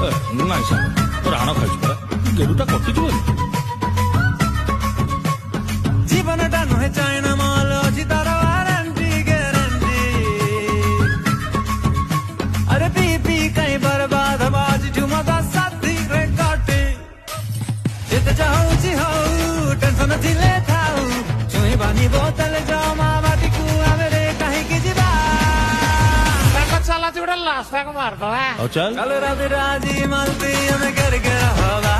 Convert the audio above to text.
ନାଇଁ ସାଙ୍ଗ ରାଣ ଖାଇଛୁ ପରା ଗେରୁଟା କଟିଯିବନି। ଜୀବନଟା ନୁହେଁ ଚାଇନା ମାଲ ଅଛି ତାର ୱାରେଣ୍ଟି ଗ୍ୟାରେଣ୍ଟି। अरे पी पी कहीं बर्बाद आजिठू मता साथीरे काटे। ଯେତେ ଚାହୁଁଛି ହଉ ଟେନସନ ଥିଲେ ଥାଉ ଛୁଇଁବାନି ବୋତଲ ଜମା ମାଟିକୁ ଆମେ ରେ କାହିଁକି ଯିବା। चला चिवड़ा लास्ट मारता है। और चल कल रात राजी मस्ती हमें करके हवा